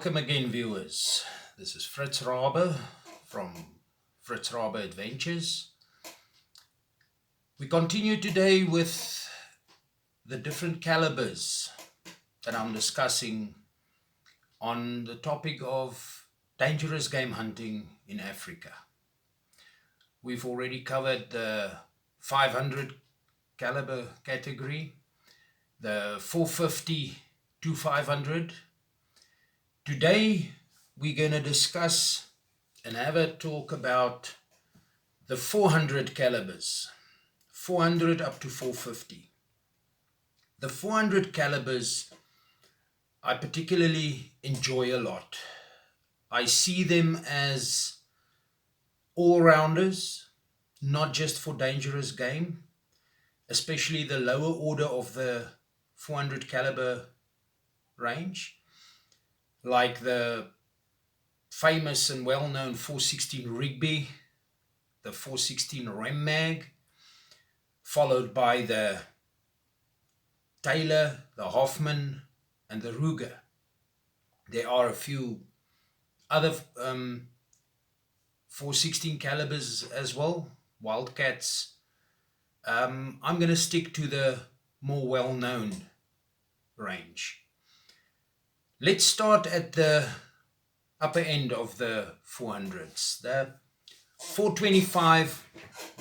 Welcome again, viewers. This is Fritz Rabe from Fritz Rabe Adventures. We continue today with the different calibers that I'm discussing on the topic of dangerous game hunting in Africa. We've already covered the 500 caliber category, the 450 to 500. Today we're going to discuss and have a talk about the 400 calibers, 400 up to 450. The 400 calibers I particularly enjoy a lot. I see them as all-rounders, not just for dangerous game, especially the lower order of the 400 caliber range, like the famous and well-known 416 Rigby, the 416 Rem Mag, followed by the Taylor, the Hoffman, and the Ruger. There are a few other 416 calibers as well, Wildcats. I'm going to stick to the more well-known range. Let's start at the upper end of the 400s, the 425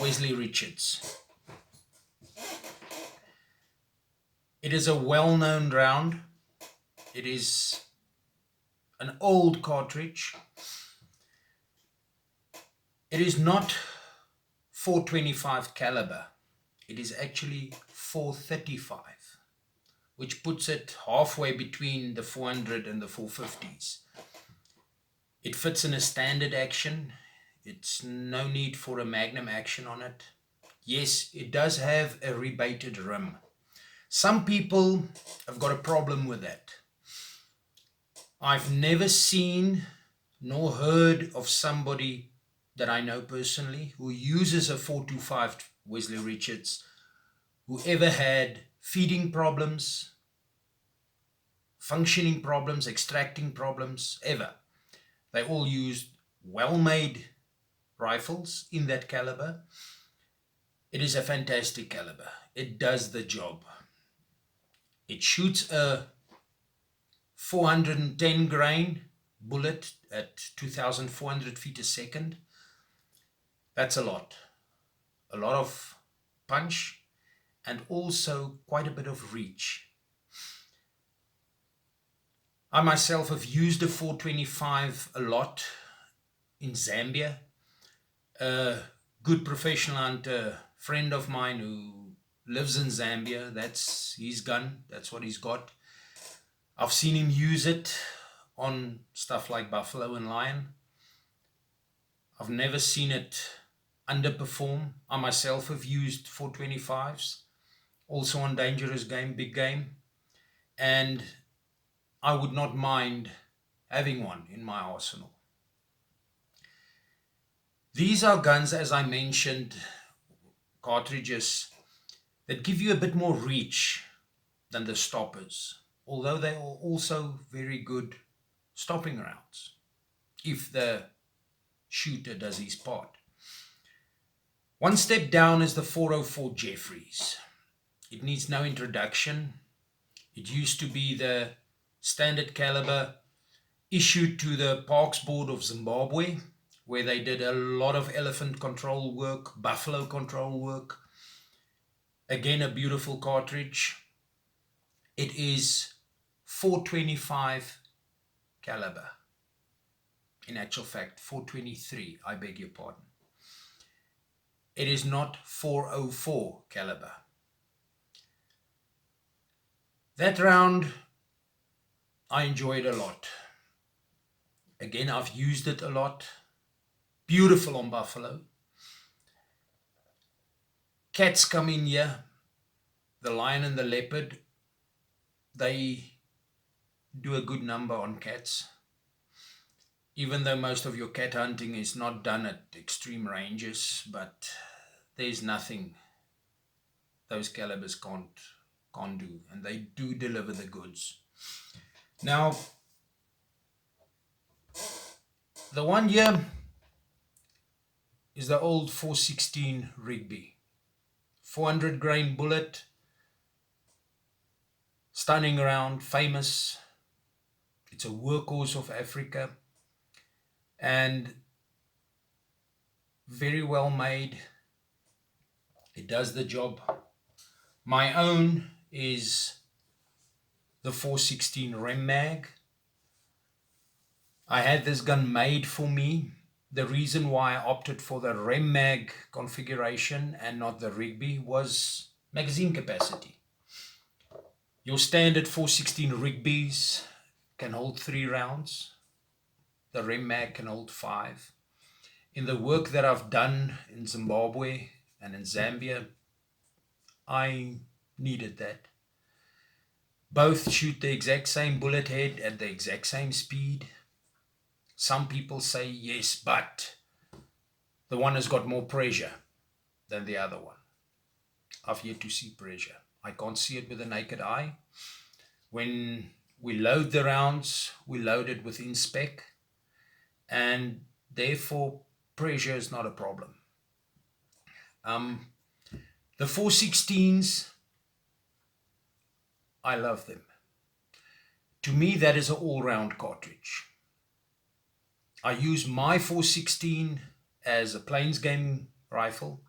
Wesley Richards. It is a well-known round. It is an old cartridge. It is not 425 caliber. It is actually 435, which puts it halfway between the 400 and the 450s. It fits in a standard action. It's no need for a magnum action on it. Yes, it does have a rebated rim. Some people have got a problem with that. I've never seen nor heard of somebody that I know personally who uses a 425 Wesley Richards who ever had feeding problems, functioning problems, extracting problems, ever. They all used well-made rifles in that caliber. It is a fantastic caliber. It does the job. It shoots a 410 grain bullet at 2,400 feet a second. That's a lot of punch, and also quite a bit of reach. I myself have used the 425 a lot in Zambia. A good professional hunter, friend of mine who lives in Zambia, that's his gun, that's what he's got. I've seen him use it on stuff like buffalo and lion. I've never seen it underperform. I myself have used 425s, also on dangerous game, big game, and I would not mind having one in my arsenal. These are guns, as I mentioned, cartridges that give you a bit more reach than the stoppers, although they are also very good stopping rounds if the shooter does his part. One step down is the 404 Jeffries. It needs no introduction. It used to be the standard caliber issued to the Parks Board of Zimbabwe, where they did a lot of elephant control work, buffalo control work. Again, a beautiful cartridge. It is 425 caliber. In actual fact, 423, I beg your pardon. It is not 404 caliber. That round, I enjoyed a lot. Again, I've used it a lot. Beautiful on buffalo. Cats come in here. The lion and the leopard, they do a good number on cats. Even though most of your cat hunting is not done at extreme ranges, but there's nothing those calibers can't do, and they do deliver the goods. Now, The one here is the old 416 Rigby. 400 grain bullet, stunning round, famous. It's a workhorse of Africa and very well made. It does the job. My own is the 416 Rem Mag. I had this gun made for me. The reason why I opted for the Rem Mag configuration and not the Rigby was magazine capacity. Your standard 416 Rigbys can hold 3 rounds. The Rem Mag can hold 5. In the work that I've done in Zimbabwe and in Zambia, I needed that. Both shoot the exact same bullet head at the exact same speed. Some people say yes, but the one has got more pressure than the other one. I've yet to see pressure. I can't see it with the naked eye. When we load the rounds, we load it within spec, and therefore pressure is not a problem. The 416s, I love them. To me, that is an all-round cartridge. I use my 416 as a plains game rifle.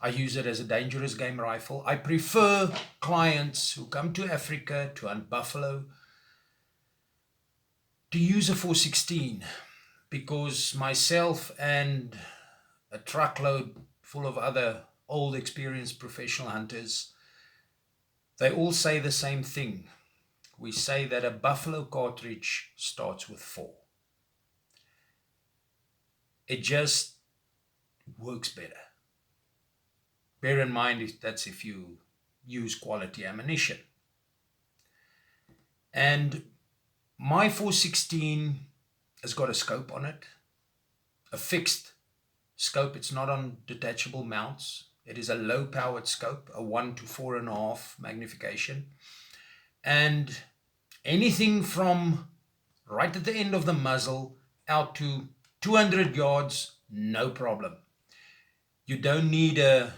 I use it as a dangerous game rifle. I prefer clients who come to Africa to hunt buffalo to use a 416 because myself and a truckload full of other old experienced professional hunters, they all say the same thing. We say that a buffalo cartridge starts with 4. It just works better. Bear in mind that's if you use quality ammunition. And my 416 has got a scope on it, a fixed scope. It's not on detachable mounts. It is a low powered scope, a 1 to 4.5 magnification. And anything from right at the end of the muzzle out to 200 yards, no problem. You don't need a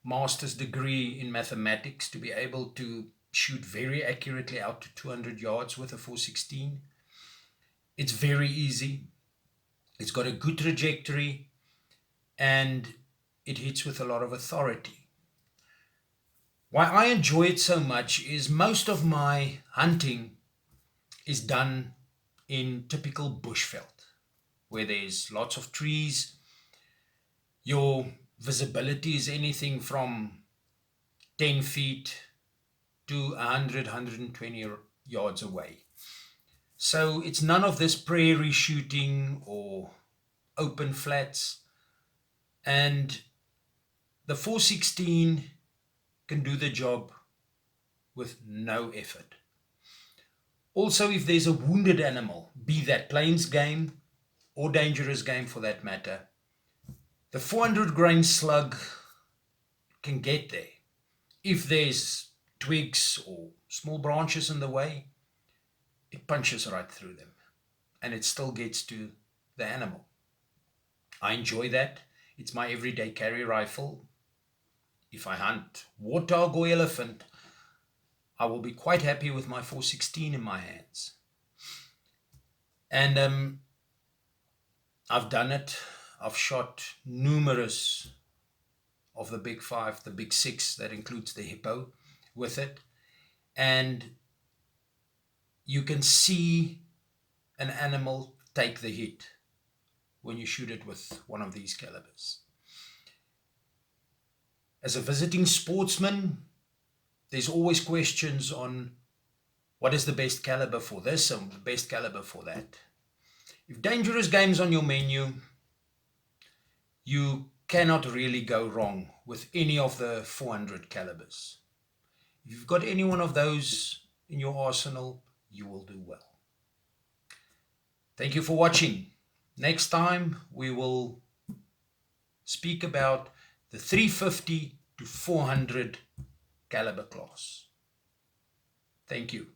master's degree in mathematics to be able to shoot very accurately out to 200 yards with a 416. It's very easy. It's got a good trajectory and it hits with a lot of authority. Why I enjoy it so much is most of my hunting is done in typical bushveld, where there's lots of trees. Your visibility is anything from 10 feet to 100, 120 yards away. So it's none of this prairie shooting or open flats. And the 416 can do the job with no effort. Also, if there's a wounded animal, be that plains game or dangerous game for that matter, the 400 grain slug can get there. If there's twigs or small branches in the way, it punches right through them and it still gets to the animal. I enjoy that. It's my everyday carry rifle. If I hunt warthog or elephant, I will be quite happy with my 416 in my hands. And I've done it. I've shot numerous of the big 5, the big 6, that includes the hippo with it. And you can see an animal take the hit when you shoot it with one of these calibers. As a visiting sportsman, there's always questions on what is the best caliber for this and the best caliber for that. If dangerous game's on your menu, you cannot really go wrong with any of the 400 calibers. If you've got any one of those in your arsenal, you will do well. Thank you for watching. Next time we will speak about the 350 to 400 caliber class. Thank you.